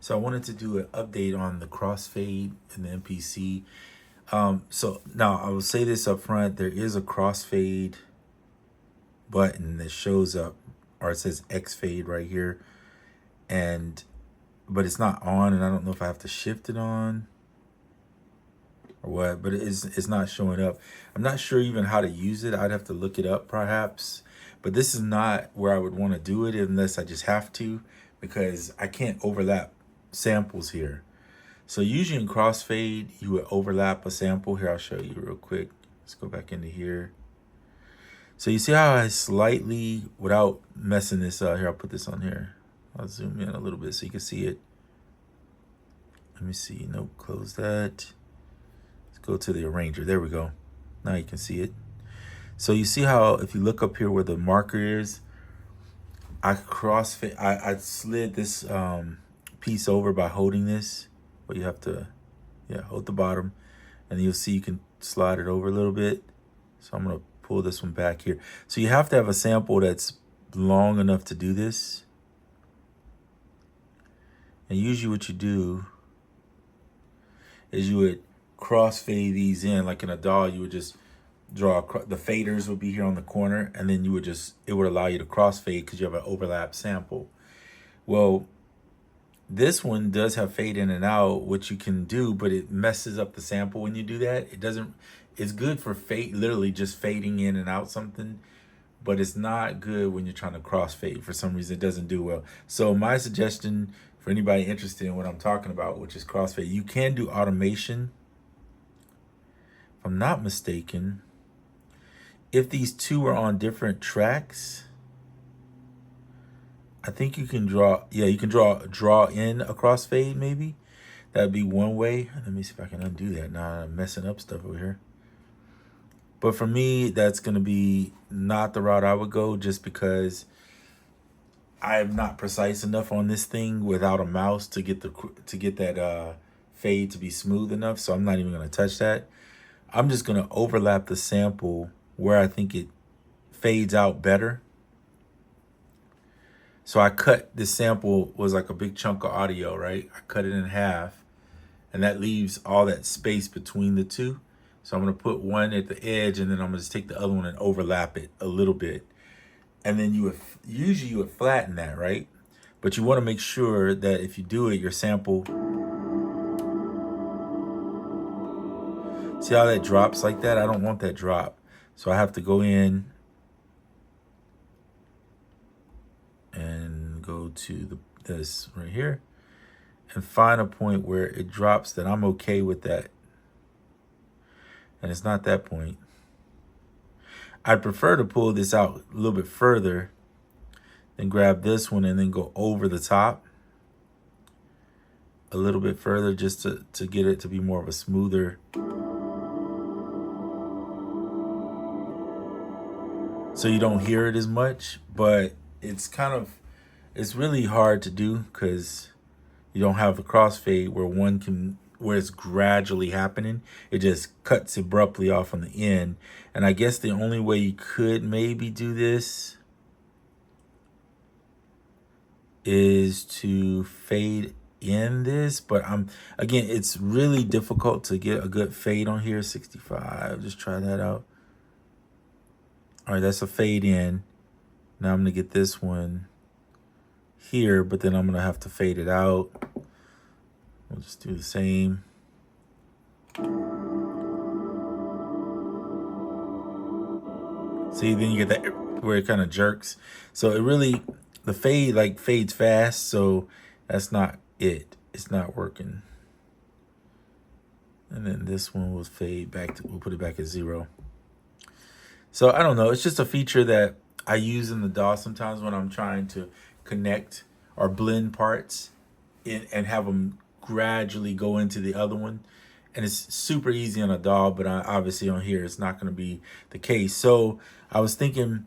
So I wanted to do an update on the crossfade and the MPC. So now I will say this up front: there is a crossfade button that shows up, or it says X fade right here, and but it's not on, and I don't know if I have to shift it on or what, but it's not showing up. I'm not sure even how to use it. I'd have to look it up perhaps, but this is not where I would want to do it unless I just have to, because I can't overlap samples here. So usually in crossfade, you would overlap a sample. Here, I'll show you real quick. Let's go back into here. So you see how I slightly, without messing this up, here, I'll put this on here. I'll zoom in a little bit so you can see it. Let me see, nope, close that. Let's go to the arranger, there we go. Now you can see it. So you see how if you look up here where the marker is, I slid this piece over by holding this, but you have to, hold the bottom, and you'll see you can slide it over a little bit. So I'm gonna pull this one back here. So you have to have a sample that's long enough to do this. And usually what you do is you would crossfade these in, like in a DAW, you would just draw, the faders would be here on the corner, and then you would just, it would allow you to crossfade because you have an overlap sample. Well, this one does have fade in and out, which you can do, but it messes up the sample when you do that. It doesn't, it's good for fade, literally just fading in and out something, but it's not good when you're trying to crossfade. For some reason, it doesn't do well. So my suggestion for anybody interested in what I'm talking about, which is crossfade, you can do automation. If I'm not mistaken, if these two are on different tracks, I think you can draw, you can draw in a crossfade maybe. That'd be one way. Let me see if I can undo that. Now I'm messing up stuff over here. But for me, that's gonna be not the route I would go, just because I'm not precise enough on this thing without a mouse to get that fade to be smooth enough. So I'm not even gonna touch that. I'm just gonna overlap the sample where I think it fades out better. So I cut, this sample was like a big chunk of audio, right? I cut it in half, and that leaves all that space between the two. So I'm gonna put one at the edge, and then I'm gonna just take the other one and overlap it a little bit. And then usually you would flatten that, right? But you wanna make sure that if you do it, your sample, see how that drops like that? I don't want that drop. So I have to go in and go to this right here and find a point where it drops that I'm okay with that. And it's not that point. I'd prefer to pull this out a little bit further, then grab this one and then go over the top a little bit further, just to get it to be more of a smoother. So you don't hear it as much, but it's really hard to do because you don't have a crossfade where it's gradually happening. It just cuts abruptly off on the end. And I guess the only way you could maybe do this is to fade in this, but again, it's really difficult to get a good fade on here. 65, just try that out. All right, that's a fade in. Now I'm gonna get this one here, but then I'm gonna have to fade it out. We'll just do the same. See, then you get that where it kind of jerks. So it really, the fade fades fast, so that's not it. It's not working. And then this one will fade back we'll put it back at 0. So I don't know, it's just a feature that I use in the DAW sometimes when I'm trying to connect or blend parts and have them gradually go into the other one. And it's super easy on a DAW, but obviously on here it's not going to be the case. So I was thinking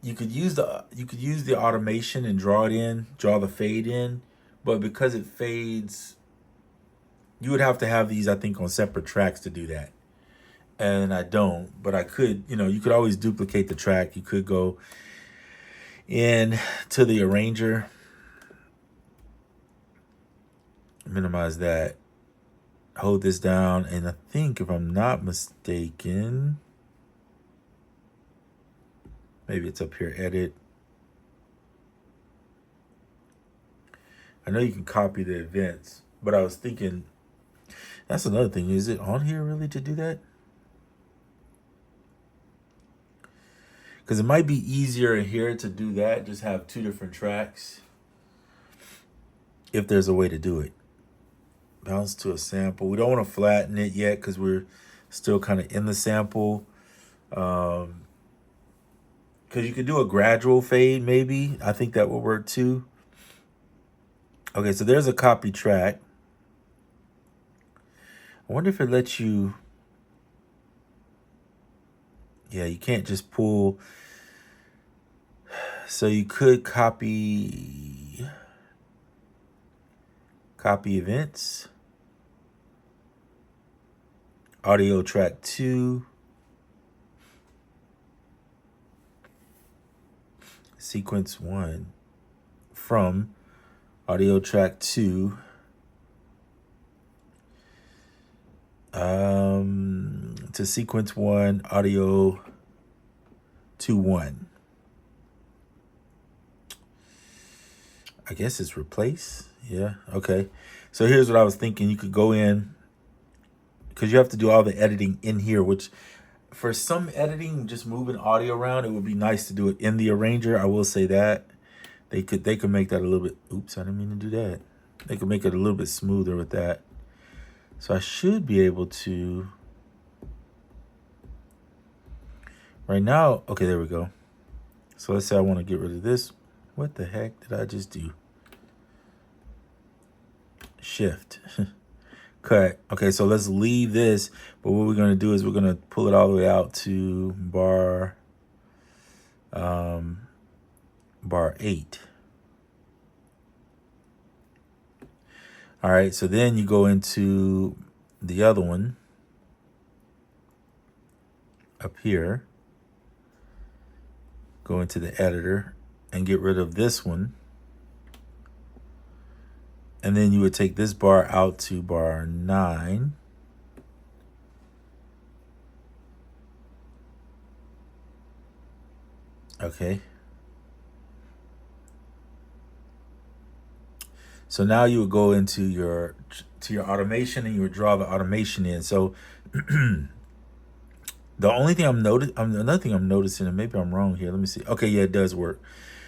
you could use the automation and draw the fade in, but because it fades, you would have to have these, I think, on separate tracks to do that. And I don't, but I could, you could always duplicate the track. You could go in to the arranger minimize that. Hold this down, and I think, if I'm not mistaken, maybe it's up here, edit. I know you can copy the events, but I was thinking, that's another thing. Is it on here really to do that? Because it might be easier in here to do that, just have two different tracks, if there's a way to do it. Bounce to a sample. We don't want to flatten it yet because we're still kind of in the sample. Because you could do a gradual fade, maybe. I think that would work too. Okay, so there's a copy track. I wonder if it lets you... Yeah, you can't just pull... So you could copy events. Audio track 2. Sequence 1 from audio track 2 to sequence 1 audio 2-1. I guess it's replace. Yeah, okay. So here's what I was thinking. You could go in, because you have to do all the editing in here, which for some editing, just moving audio around, it would be nice to do it in the arranger. I will say that. They could make that a little bit, oops, I didn't mean to do that. They could make it a little bit smoother with that. So I should be able to, right now, okay, there we go. So let's say I want to get rid of this. What the heck did I just do? Shift. Cut. Okay, so let's leave this. But what we're going to do is we're going to pull it all the way out to bar 8. All right, so then you go into the other one up here. Go into the editor and get rid of this one. And then you would take this bar out to bar 9. Okay. So now you would go into your automation, and you would draw the automation in. So the only thing another thing I'm noticing, and maybe I'm wrong here. Let me see. Okay, yeah, it does work.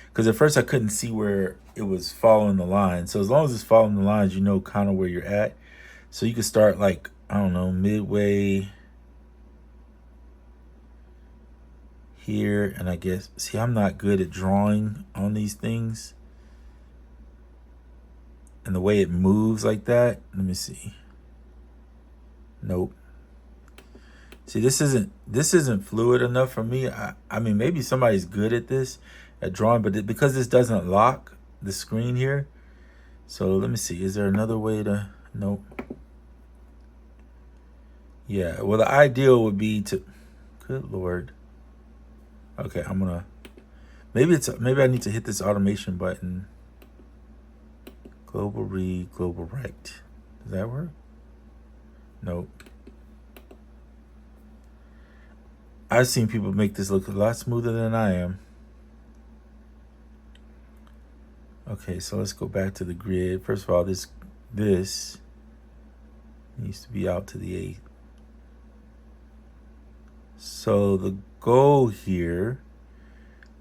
Because at first I couldn't see where it was following the line. So as long as it's following the lines, you know kind of where you're at. So you can start like, I don't know, midway here. And I guess, see, I'm not good at drawing on these things. And the way it moves like that. Let me see. Nope. See, this isn't fluid enough for me. I mean, maybe somebody's good at this, at drawing, but because this doesn't lock the screen here. So let me see. Is there another way to? Nope. Yeah. Well, the ideal would be to. Good Lord. Okay, I'm gonna. Maybe I need to hit this automation button. Global read, global write. Does that work? Nope. I've seen people make this look a lot smoother than I am. Okay, so let's go back to the grid. First of all, this needs to be out to the 8th. So the goal here,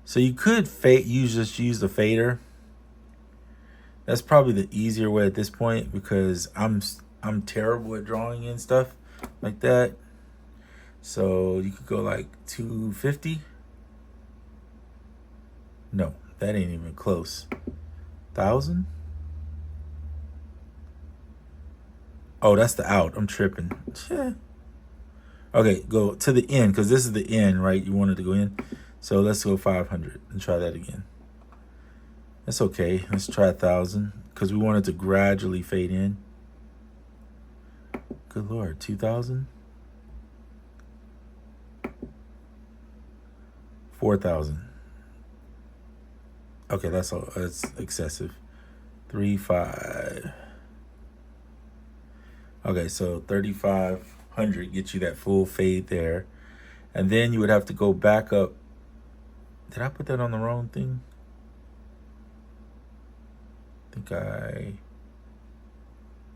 so you could just use the fader. That's probably the easier way at this point, because I'm terrible at drawing in stuff like that. So you could go like 250. No, that ain't even close. 1,000? Oh, that's the out. I'm tripping. Yeah. Okay, go to the end, because this is the end, right? You wanted to go in. So let's go 500 and try that again. That's okay. Let's try 1,000, because we wanted to gradually fade in. Good Lord, 2,000? 4,000. Okay, that's excessive. 3, 5. Okay, so 3500 gets you that full fade there. And then you would have to go back up. Did I put that on the wrong thing?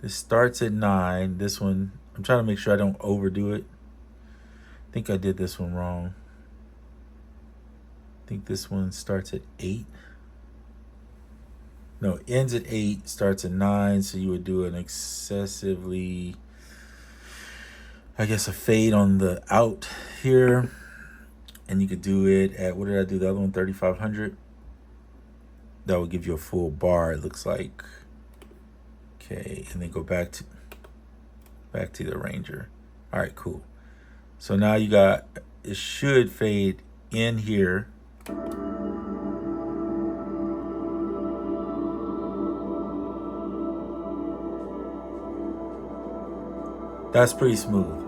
This starts at 9. This one, I'm trying to make sure I don't overdo it. I think I did this one wrong. I think this one starts at 8. No, ends at 8, starts at 9. So you would do an excessively, I guess, a fade on the out here. And you could do it at, what did I do? The other one, 3500. That would give you a full bar, it looks like. Okay, and then go back to the Ranger. All right, cool. So now you got, it should fade in here. That's pretty smooth.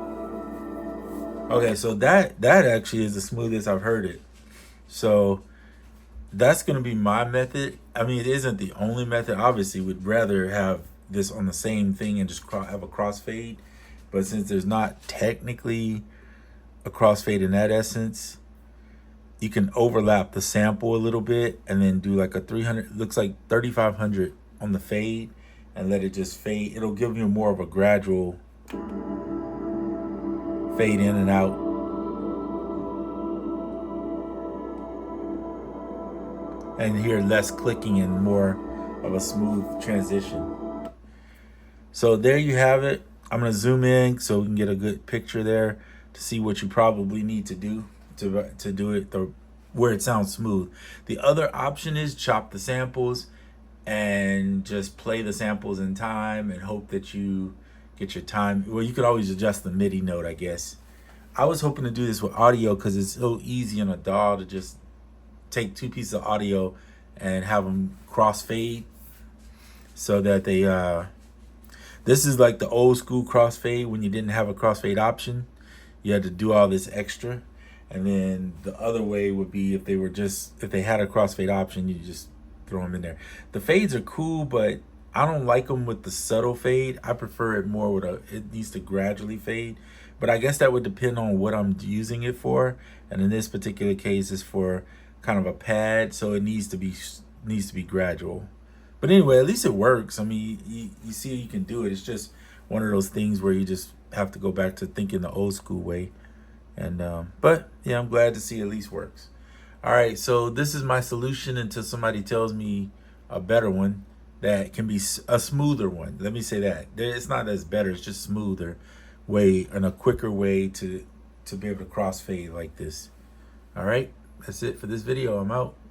Okay, so that actually is the smoothest I've heard it. So that's going to be my method. I mean, it isn't the only method. Obviously, we'd rather have this on the same thing and just have a crossfade. But since there's not technically a crossfade in that essence, you can overlap the sample a little bit and then do like a 300, looks like 3500 on the fade, and let it just fade. It'll give you more of a gradual fade in and out. And hear less clicking and more of a smooth transition. So there you have it. I'm gonna zoom in so we can get a good picture there to see what you probably need to do to do it where it sounds smooth. The other option is chop the samples and just play the samples in time and hope that you get your time. Well, you could always adjust the MIDI note, I guess. I was hoping to do this with audio because it's so easy on a DAW to just take 2 pieces of audio and have them crossfade so that they this is like the old school crossfade when you didn't have a crossfade option. You had to do all this extra. And then the other way would be if they had a crossfade option, you just throw them in there. The fades are cool, but I don't like them with the subtle fade. I prefer it more with it needs to gradually fade. But I guess that would depend on what I'm using it for. And in this particular case, it's for kind of a pad, so it needs to be gradual. But anyway, at least it works. I mean, you see you can do it. It's just one of those things where you just have to go back to thinking the old school way. And but yeah, I'm glad to see it at least works. All right, so this is my solution until somebody tells me a better one that can be a smoother one. Let me say that. It's not as better, it's just smoother way and a quicker way to be able to crossfade like this. All right, that's it for this video. I'm out.